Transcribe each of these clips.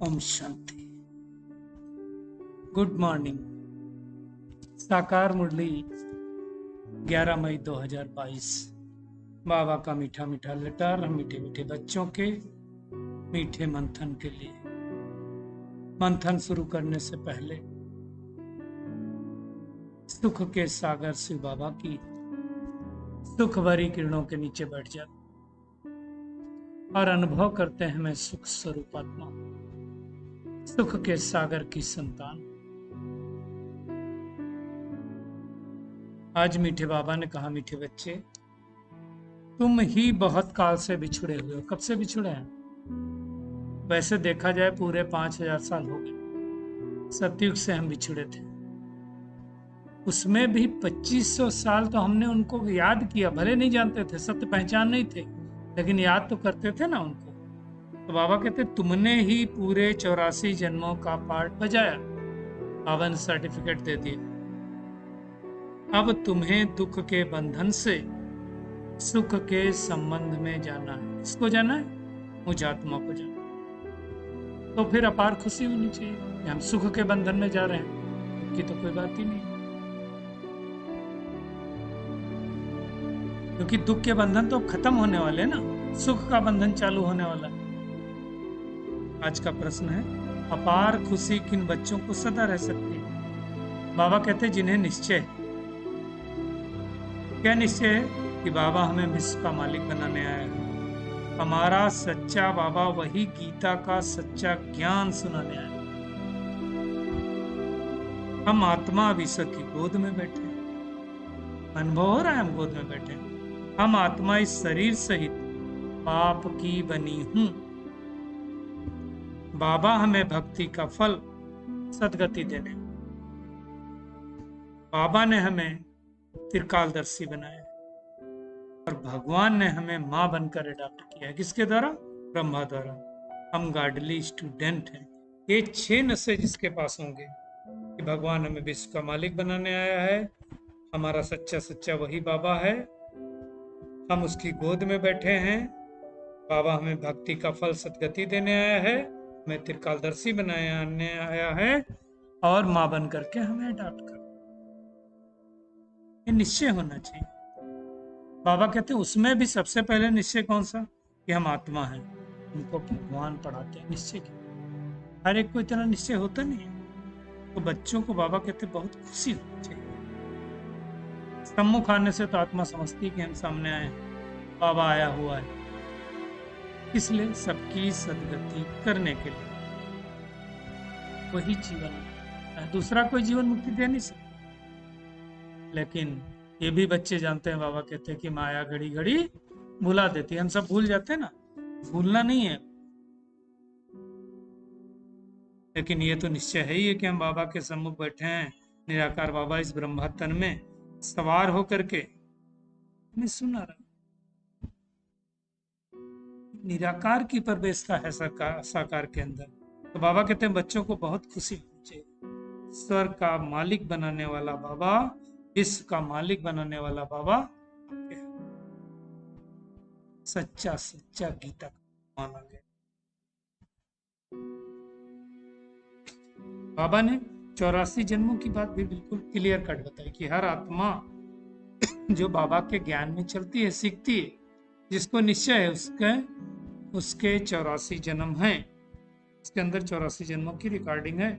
Om Shanti. Good morning. साकार मुरली 11 मई 2022। बाबा का मीठा मीठा लेटर हम मीठे मीठे बच्चों के मीठे मंथन के लिए। मंथन शुरू करने से पहले सुख के सागर शिव बाबा की सुख भरी किरणों के नीचे बैठ जाते और अनुभव करते हैं मैं सुख स्वरूप आत्मा, सुख के सागर की संतान। आज मीठे बाबा ने कहा, मीठे बच्चे तुम ही बहुत काल से बिछुड़े हुए हो। कब से बिछुड़े हैं? वैसे देखा जाए पूरे 5000 साल हो गए। सतयुग से हम बिछुड़े थे, उसमें भी 2500 साल तो हमने उनको याद किया। भले नहीं जानते थे, सत्य पहचान नहीं थे, लेकिन याद तो करते थे ना उनको। तो बाबा कहते तुमने ही पूरे 84 जन्मों का पार्ट बजाया। पावन सर्टिफिकेट दे दिए। अब तुम्हें दुख के बंधन से सुख के संबंध में जाना है। किसको जाना है? मुझ आत्मा को जाना। तो फिर अपार खुशी होनी चाहिए कि हम सुख के बंधन में जा रहे हैं। दुख की तो कोई बात ही नहीं, क्योंकि दुख के बंधन तो खत्म होने वाले हैं ना, सुख का बंधन चालू होने वाला है। आज का प्रश्न है, अपार खुशी किन बच्चों को सदा रह सकती है? बाबा कहते जिन्हें निश्चय। क्या निश्चय है? कि बाबा हमें विश्व का मालिक बनाने आया है। हमारा सच्चा बाबा वही गीता का सच्चा ज्ञान सुनाने आया है। हम आत्मा विश्व की गोद में बैठे, अनुभव हो रहा है हम गोद में बैठे। हम आत्मा इस शरीर सहित पाप की बनी हूं। बाबा हमें भक्ति का फल सदगति देने। बाबा ने हमें त्रिकालदर्शी बनाया और भगवान ने हमें मां बनकर अडॉप्ट किया है। किसके द्वारा? ब्रह्मा द्वारा। हम गार्डली स्टूडेंट हैं। ये 6 नशे जिसके पास होंगे कि भगवान हमें विश्व का मालिक बनाने आया है, हमारा सच्चा सच्चा वही बाबा है, हम उसकी गोद में बैठे हैं, बाबा हमें भक्ति का फल सदगति देने आया है, हमें त्रिकालदर्शी बनाने आया है और मां बन करके हमें अडॉप्ट कर। ये निश्चय होना चाहिए। बाबा कहते हैं उसमें भी सबसे पहले निश्चय कौन सा? कि हम आत्मा हैं। उनको भगवान पढ़ाते हैं निश्चय की। हर एक को इतना निश्चय होता नहीं है। तो बच्चों को बाबा कहते हैं बहुत खुशी होनी चाहिए। सम्मुख आने से तो आत्मा समझती है कि हम सामने आए हैं, बाबा आया हुआ है। इसलिए सबकी सदगति करने के लिए वही जीवन है, दूसरा कोई जीवन मुक्ति दे नहीं सकता। लेकिन ये भी बच्चे जानते हैं, बाबा कहते हैं कि माया घड़ी घड़ी भुला देती है। हम सब भूल जाते हैं ना, भूलना नहीं है, लेकिन ये तो निश्चय है ही कि हम बाबा के सम्मुख बैठे हैं। निराकार बाबा इस ब्रह्मा तन में सवार होकर के हमें सुना रहा। निराकार की प्रवेशता है साकार के अंदर। तो बाबा कहते हैं बच्चों को बहुत खुशी होनी चाहिए। स्वर्ग का मालिक बनाने वाला बाबा, विश्व का मालिक बनाने वाला बाबा सच्चा सच्चा गीता का माना गया। बाबा ने 84 जन्मों की बात भी बिल्कुल क्लियर कट बताई कि हर आत्मा जो बाबा के ज्ञान में चलती है, सीखती है, जिसको निश्चय है उसके 84 जन्म हैं। इसके अंदर 84 जन्मों की रिकॉर्डिंग है।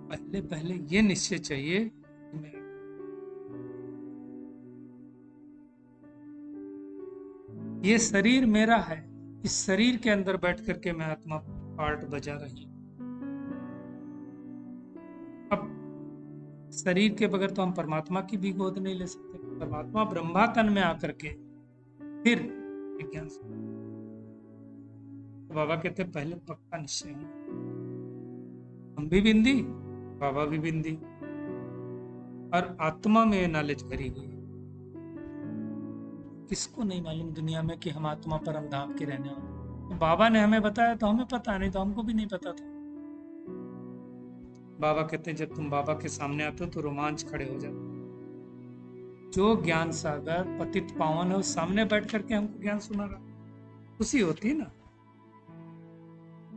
पहले पहले ये निश्चय चाहिए, ये शरीर मेरा है, इस शरीर के अंदर बैठ करके मैं आत्मा पार्ट बजा रही हूं। अब शरीर के बगैर तो हम परमात्मा की भी गोद नहीं ले सकते। परमात्मा ब्रह्मा तन में आकर के फिर विज्ञान। तो बाबा कहते पहले पक्का निश्चय है। हम भी बिंदी, बाबा भी बिंदी, और आत्मा में नॉलेज भरी हुई। किसको नहीं मालूम दुनिया में कि हम आत्मा परम धाम के रहने वाले। तो बाबा ने हमें बताया तो हमें पता, नहीं तो हमको भी नहीं पता था। बाबा कहते हैं जब तुम बाबा के सामने आते हो तो रोमांच खड़े हो जाते। जो ज्ञान सागर पतित पावन है उस सामने बैठ करके हमको ज्ञान सुना रहा, खुशी होती है ना।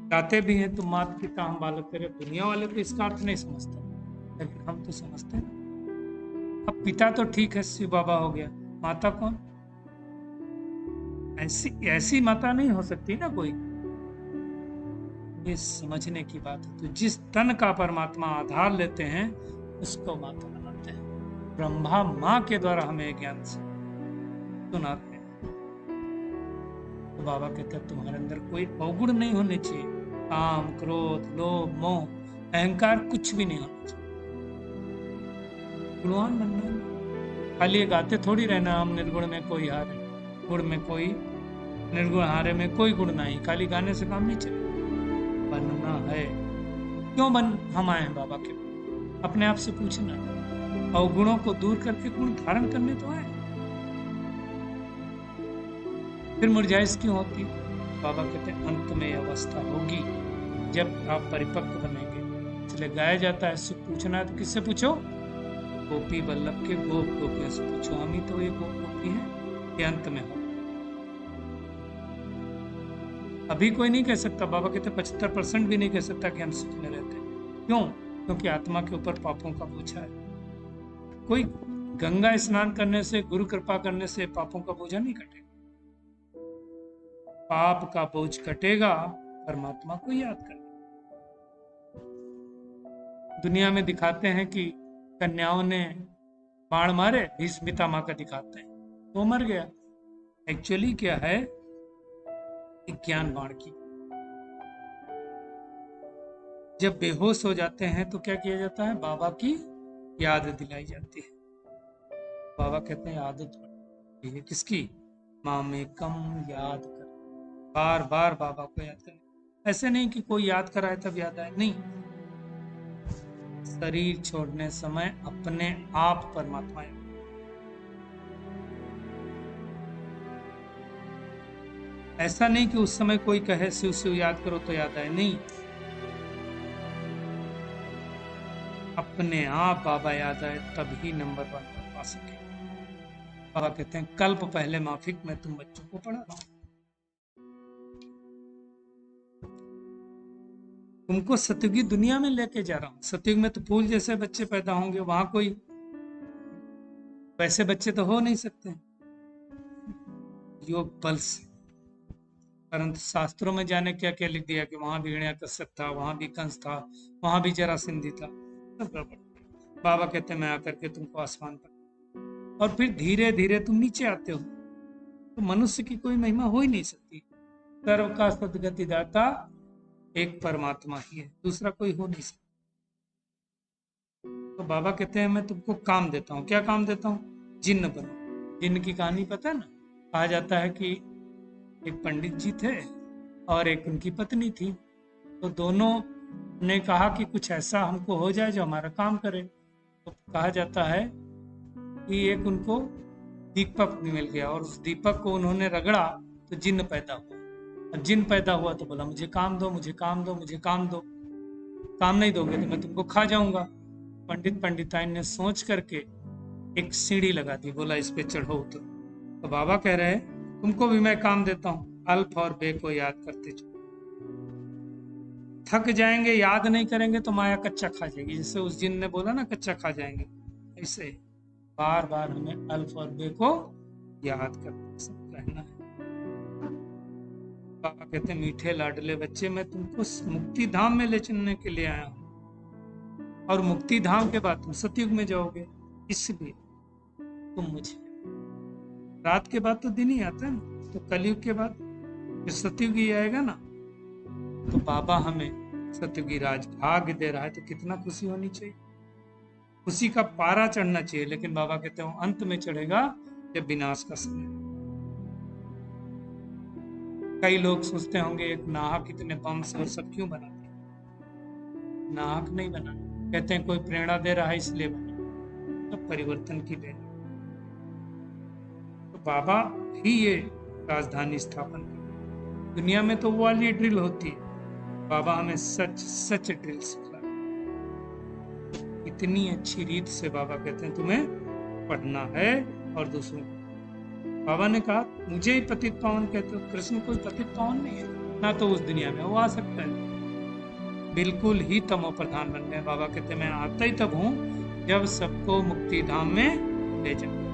गाते भी हैं, तुम माता पिता हम बालक तेरे। दुनिया वाले तो इसका अर्थ नहीं समझते, लेकिन हम तो समझते हैं। अब पिता तो ठीक है, शिव बाबा हो गया, माता कौन? ऐसी ऐसी माता नहीं हो सकती ना कोई। ये समझने की बात है। तो जिस तन का परमात्मा आधार लेते हैं उसको माता बनाते हैं। ब्रह्मा माँ के द्वारा हमें ज्ञान सुनाते हैं। तो बाबा कहते हैं तुम्हारे अंदर कोई अवगुण नहीं होने चाहिए। काम, क्रोध, लोभ, मोह, अहंकार कुछ भी नहीं होना चाहिए। गुणवान बनना है। खाली गाते थोड़ी रहना हम निर्गुण में कोई हारे, गुण में कोई निर्गुण, हारे में कोई गुण नहीं। खाली गाने से काम नहीं चलेगा, बनना है। क्यों हम आए हैं बाबा के? अपने आप से पूछना, अवगुणों को दूर करके गुण धारण करने तो आए। फिर मुरझाइश क्यों होती? बाबा कहते हैं अंत में अवस्था होगी जब आप परिपक्व बनेंगे। इसलिए गाया जाता है, सुख पूछना है तो किससे पूछो? गोपी वल्लभ के गोप गोपियों से पूछो। हम ही तो ये गोप गोपी हैं। ये अंत में हो। अभी कोई नहीं कह सकता, बाबा कहते 75% भी नहीं कह सकता कि हम सुख में रहते हैं। क्यों? क्योंकि आत्मा के ऊपर पापों का बोझा है। कोई गंगा स्नान करने से, गुरु कृपा करने से पापों का बोझा नहीं कटेगा। पाप का बोझ कटेगा परमात्मा को याद करना। दुनिया में दिखाते हैं कि कन्याओं ने बाण मारे, भीष्म पितामह का दिखाते हैं, वो मर गया। एक्चुअली क्या है? ज्ञान बाण की। जब बेहोश हो जाते हैं तो क्या किया जाता है? बाबा की याद दिलाई जाती है। बाबा कहते हैं आदत पड़ी है किसकी? मामेकम याद कर, बार बार बाबा को याद करना। ऐसे नहीं कि कोई याद कराए तब याद आए, नहीं। शरीर छोड़ने समय अपने आप परमात्मा याद। ऐसा नहीं कि उस समय कोई कहे शिव शिव याद करो तो याद आए, नहीं। अपने आप बाबा याद आए तभी नंबर 1 पर पा सके। बाबा कहते हैं कल्प पहले माफिक मैं तुम बच्चों को पढ़ा रहा हूं। तुमको सतयुग की दुनिया में लेके जा रहा हूं। सतयुग में तो फूल जैसे बच्चे पैदा होंगे, वहां कोई वैसे बच्चे तो हो नहीं सकते योग बल से। परंतु शास्त्रों में जाने क्या क्या लिख दिया कि वहां भी हिरण्यकश्यप था, वहां भी कंस था, वहां भी जरासंधि था। सब गड़बड़। बाबा कहते हैं मैं आकर के तुमको आसमान पर, और फिर धीरे धीरे तुम नीचे आते हो। तो मनुष्य की कोई महिमा हो ही नहीं सकती। सर्व का सदगति दाता एक परमात्मा ही है, दूसरा कोई हो नहीं सकता। तो बाबा कहते हैं मैं तुमको काम देता हूँ। क्या काम देता हूँ? जिन्न बनो। जिन्न की कहानी पता है ना? कहा जाता है कि एक पंडित जी थे और एक उनकी पत्नी थी। तो दोनों ने कहा कि कुछ ऐसा हमको हो जाए जो हमारा काम करे। तो कहा जाता है कि एक उनको दीपक मिल गया और उस दीपक को उन्होंने रगड़ा तो जिन्न पैदा हुआ। अब जिन्न पैदा हुआ तो बोला मुझे काम दो, मुझे काम दो, मुझे काम दो। काम नहीं दोगे तो मैं तुमको खा जाऊंगा। पंडित पंडिताइन ने सोच करके एक सीढ़ी लगा दी, बोला इस पे चढ़ो उतरो। तो बाबा कह रहे हैं तुमको भी मैं काम देता हूँ, अल्फ और बे को याद करते चलो। थक जाएंगे, याद नहीं करेंगे तो माया कच्चा खा जाएगी। जैसे उस जिन ने बोला ना कच्चा खा जाएंगे, ऐसे बार बार हमें अल्फ और बे को याद करते सब रहना है। बाबा कहते हैं मीठे लाडले बच्चे मैं तुमको मुक्ति धाम में ले चलने के लिए आया हूँ, और मुक्ति धाम के बाद तुम सतयुग में जाओगे। इसलिए तुम मुझे, रात के बाद तो दिन ही आता है ना, तो कलयुग के बाद फिर सतयुग ही आएगा ना। तो बाबा हमें सतयुगी राज भाग्य दे रहा है, तो कितना खुशी होनी चाहिए। खुशी का पारा चढ़ना चाहिए। लेकिन बाबा कहते हैं अंत में चढ़ेगा जब विनाश का समय। कई लोग सोचते होंगे एक नाहक इतने बम से और सब क्यों बनाते हैं? नाहक नहीं बना, कहते हैं कोई प्रेरणा दे रहा है इसलिए बना। तो परिवर्तन की देन। तो बाबा ही ये राजधानी स्थापन कर। दुनिया में तो वो वाली ड्रिल होती है, बाबा हमें सच सच ड्रिल सिखला। इतनी अच्छी रीत से बाबा कहते हैं तुम्हें पढ़ना है और दूसरों को। बाबा ने कहा मुझे ही पतित पावन कहते हो, कृष्ण कोई पतित पावन नहीं है। ना तो उस दुनिया में वो आ सकता है। बिल्कुल ही तमो प्रधान बन गए। बाबा कहते मैं आता ही तब हूं जब सबको मुक्ति धाम में ले जाऊं।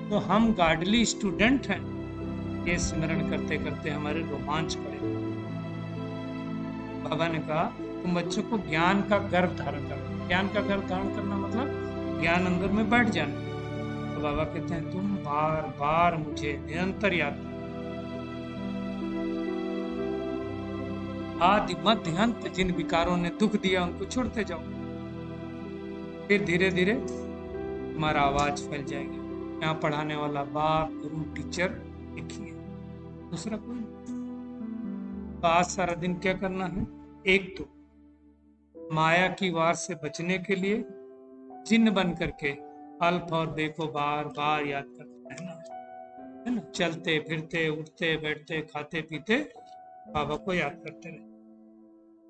तो हम गार्डली स्टूडेंट हैं, ये स्मरण करते करते हमारे रोमांच पड़े। बाबा ने कहा तुम बच्चों को ज्ञान का गर्भ धारण करना। ज्ञान का गर्भ धारण करना मतलब ज्ञान अंदर में बैठ जाना। तो बाबा कहते हैं तुम बार बार मुझे निरंतर याद करो। आदि मध्य अंत जिन विकारों ने दुख दिया उनको छोड़ते जाओ, फिर धीरे धीरे तुम्हारा आवाज फैल जाएगी। यहाँ पढ़ाने वाला बाप गुरु टीचर एक ही है, दूसरा कोई नहीं। तो आज सारा दिन क्या करना है? एक तो माया की वार से बचने के लिए जिन्न बन करके अल्फ और बे को बार बार याद करते रहना है ना। चलते फिरते उठते बैठते खाते पीते बाबा को याद करते रहे।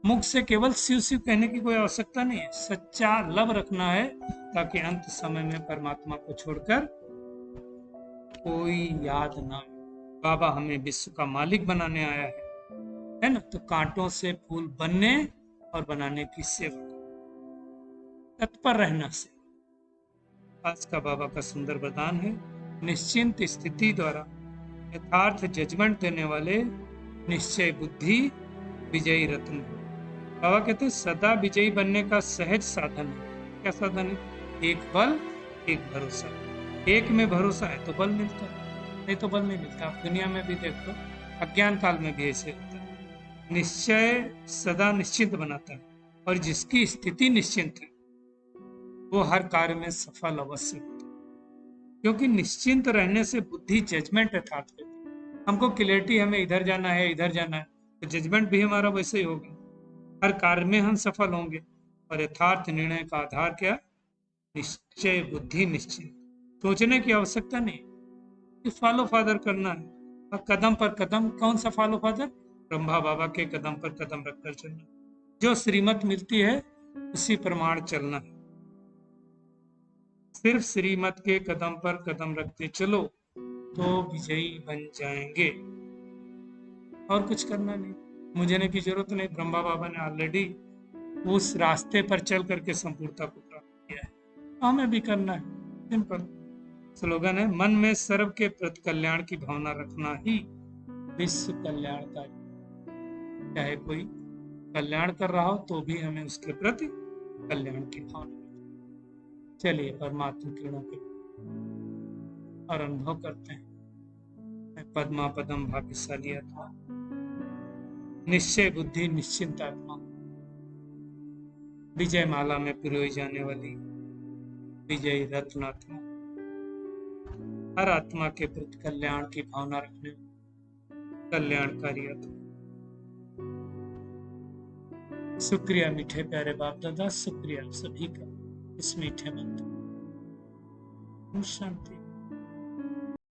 मुख से केवल शिव शिव कहने की कोई आवश्यकता नहीं है, सच्चा लव रखना है ताकि अंत समय में परमात्मा को छोड़कर कोई याद ना आए। बाबा हमें विश्व का मालिक बनाने आया है ना। तो कांटों से फूल बनने और बनाने की सेवा तत्पर रहना से आज का बाबा का सुंदर वरदान है। निश्चिंत स्थिति द्वारा यथार्थ जजमेंट देने वाले निश्चय बुद्धि विजयी रत्न। बाबा कहते हैं सदा विजयी बनने का सहज साधन है। क्या साधन है? एक बल एक भरोसा। एक में भरोसा है तो बल मिलता है, नहीं तो बल नहीं मिलता। आप दुनिया में भी देख लो, अज्ञान काल में भी ऐसे होता है। निश्चय सदा निश्चिंत बनाता है, और जिसकी स्थिति निश्चिंत है वो हर कार्य में सफल अवश्य होता है। क्योंकि निश्चिंत रहने से बुद्धि जजमेंट यथार्थ करती है। हमको क्लियरिटी, हमें इधर जाना है इधर जाना है, तो जजमेंट भी हमारा वैसे ही होगा। हर कार्य में हम सफल होंगे। और यथार्थ निर्णय का आधार क्या? निश्चय बुद्धि निश्चित। सोचने की आवश्यकता नहीं, फॉलो फादर करना है। और कदम पर कदम, कौन सा फॉलो फादर? ब्रह्मा बाबा के कदम पर कदम रखकर चलना। जो श्रीमत मिलती है उसी प्रमाण चलना है। सिर्फ श्रीमत के कदम पर कदम रखते चलो तो विजयी बन जाएंगे, और कुछ करना नहीं। मुझे की जरूरत नहीं, ब्रह्मा बाबा ने ऑलरेडी उस रास्ते पर चल करके संपूर्णता को प्राप्त किया है। हमें भी करना है। सिंपल स्लोगन है, मन में सर्व के प्रति कल्याण की भावना रखना ही विश्व कल्याणकारी। चाहे कोई कल्याण कर रहा हो तो भी हमें उसके प्रति कल्याण की भावना। चलिए परमात्मा किरणों के और अनुभव करते हैं। पद्मा पदम भाग्यशाली आत्मा, निश्चय बुद्धि निश्चिंत आत्मा, विजय माला में पिरोई जाने वाली विजयी रत्न आत्मा, हर आत्मा के प्रति कल्याण की भावना रखने कल्याणकारी आत्मा। शुक्रिया मीठे प्यारे बाप दादा, शुक्रिया सभी का इस मीठे मंत्र। शांति।